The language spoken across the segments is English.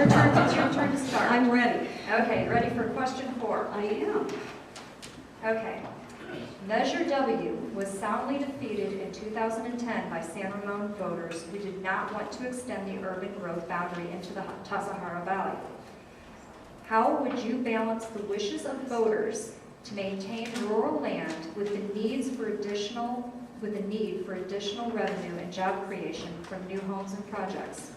your turn. It's your turn to start. I'm ready. Okay, ready for question 4? I am. Okay. Measure W was soundly defeated in 2010 by San Ramon voters who did not want to extend the urban growth boundary into the Tasahara Valley. How would you balance the wishes of voters to maintain rural land with the need for additional revenue and job creation from new homes and projects?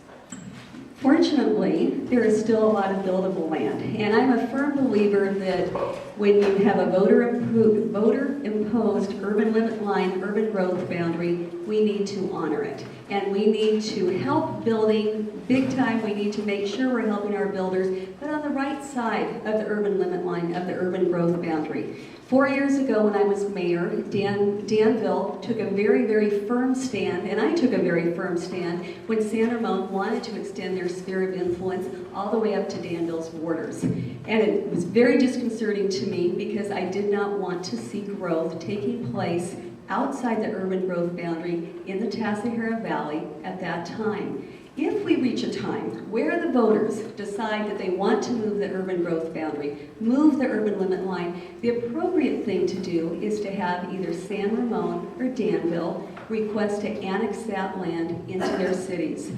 Fortunately, there is still a lot of buildable land, and I'm a firm believer that when you have a voter-imposed urban limit line, urban growth boundary, we need to honor it. And we need to help building big time. We need to make sure we're helping our builders, but on the right side of the urban limit line, of the urban growth boundary. 4 years ago when I was mayor, Danville took a very, very firm stand, and I took a very firm stand when San Ramon wanted to extend their sphere of influence all the way up to Danville's borders. And it was very disconcerting to me because I did not want to see growth taking place outside the urban growth boundary in the Tasahara Valley at that time. If we reach a time where the voters decide that they want to move the urban growth boundary, move the urban limit line, the appropriate thing to do is to have either San Ramon or Danville request to annex that land into their cities.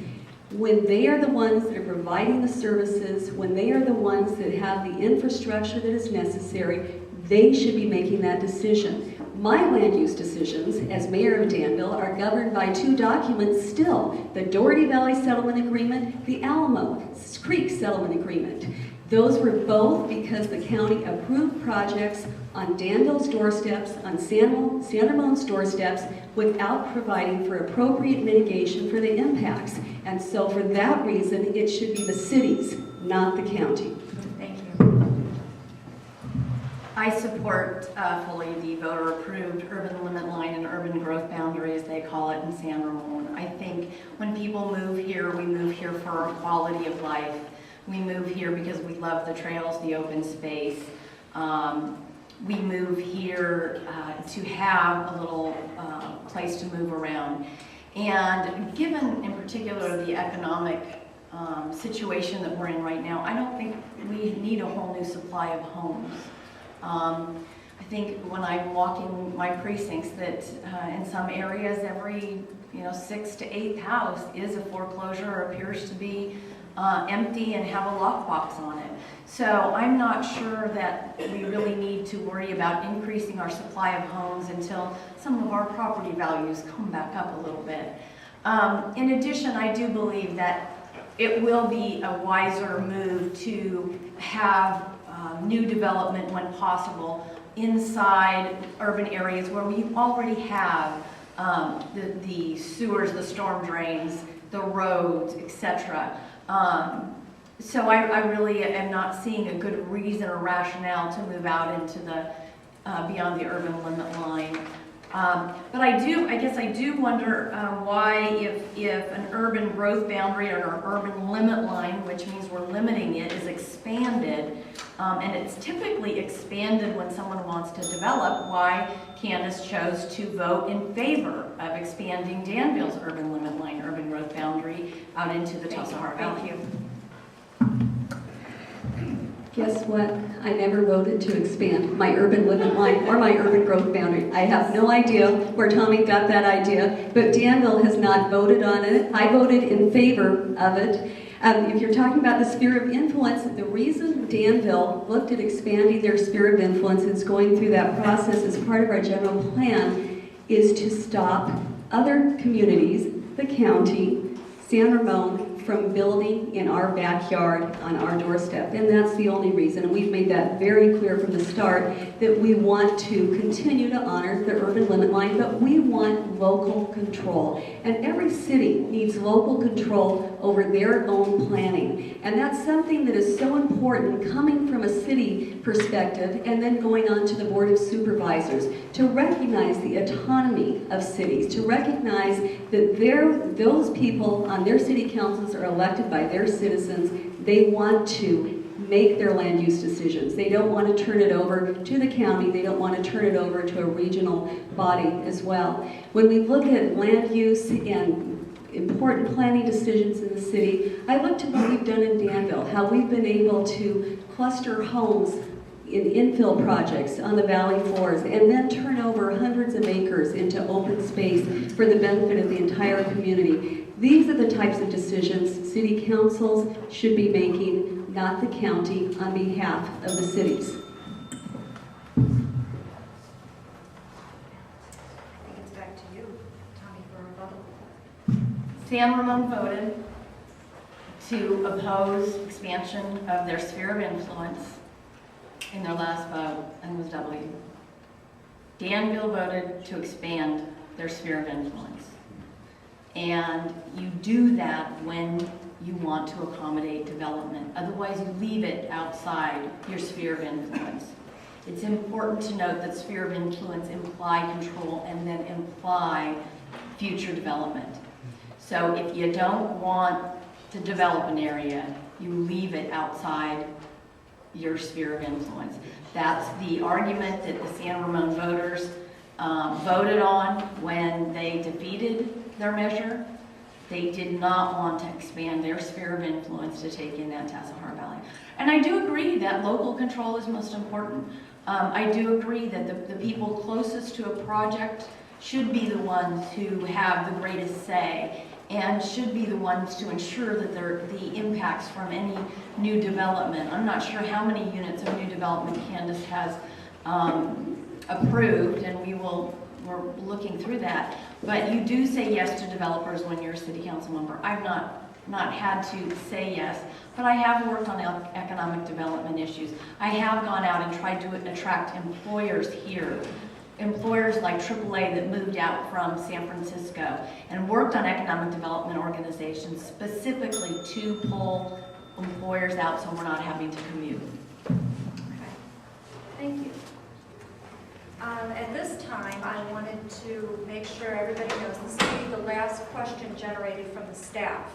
When they are the ones that are providing the services, when they are the ones that have the infrastructure that is necessary, they should be making that decision. My land use decisions as mayor of Danville are governed by 2 documents still, the Doherty Valley Settlement Agreement, the Alamo Creek Settlement Agreement. Those were both because the county approved projects on Danville's doorsteps, on San Ramon's doorsteps, without providing for appropriate mitigation for the impacts. And so for that reason, it should be the cities, not the county. Thank you. I support fully the voter-approved urban limit line and urban growth boundary, as they call it in San Ramon. I think when people move here, we move here for our quality of life. We move here because we love the trails, the open space. We move here to have a little place to move around. And given in particular the economic situation that we're in right now, I don't think we need a whole new supply of homes. I think when I'm walking my precincts that in some areas every 6th to 8th house is a foreclosure or appears to be empty and have a lockbox on it. So I'm not sure that we really need to worry about increasing our supply of homes until some of our property values come back up a little bit. In addition, I do believe that it will be a wiser move to have new development when possible inside urban areas where we already have the sewers, the storm drains, the roads, etc. So I really am not seeing a good reason or rationale to move out into the beyond the urban limit line. But I guess I do wonder why if an urban growth boundary or an urban limit line, which means we're limiting it, is expanded, and it's typically expanded when someone wants to develop, why Candace chose to vote in favor of expanding Danville's urban limit line, urban growth boundary out into the Tasahara Valley. Thank you. Guess what? I never voted to expand my urban limit line or my urban growth boundary. I have no idea where Tomi got that idea, but Danville has not voted on it. I voted in favor of it. If you're talking about the sphere of influence, the reason Danville looked at expanding their sphere of influence and going through that process as part of our general plan is to stop other communities, the county, San Ramon, from building in our backyard on our doorstep. And that's the only reason. And we've made that very clear from the start that we want to continue to honor the urban limit line, but we want local control. And every city needs local control over their own planning. And that's something that is so important coming from a city perspective and then going on to the Board of Supervisors to recognize the autonomy of cities, to recognize that those people on their city councils are elected by their citizens. They want to make their land use decisions. They don't want to turn it over to the county. They don't want to turn it over to a regional body as well. When we look at land use and important planning decisions in the city. I look to what we've done in Danville, how we've been able to cluster homes in infill projects on the valley floors and then turn over hundreds of acres into open space for the benefit of the entire community. These are the types of decisions city councils should be making, not the county, on behalf of the cities. I think it's back to you, Tomi, for a rebuttal. San Ramon voted to oppose expansion of their sphere of influence in their last vote, and was W. Danville voted to expand their sphere of influence. And you do that when you want to accommodate development. Otherwise, you leave it outside your sphere of influence. It's important to note that sphere of influence imply control and then imply future development. So if you don't want to develop an area, you leave it outside your sphere of influence. That's the argument that the San Ramon voters voted on when they defeated their measure. They did not want to expand their sphere of influence to take in that Tassajara Valley. And I do agree that local control is most important. I do agree that the people closest to a project should be the ones who have the greatest say and should be the ones to ensure that the impacts from any new development. I'm not sure how many units of new development Candace has approved, and we're looking through that. But you do say yes to developers when you're a city council member. I've not had to say yes, but I have worked on economic development issues. I have gone out and tried to attract employers here. Employers like AAA that moved out from San Francisco and worked on economic development organizations specifically to pull employers out so we're not having to commute. Okay, thank you. At this time, I wanted to make sure everybody knows this will be the last question generated from the staff.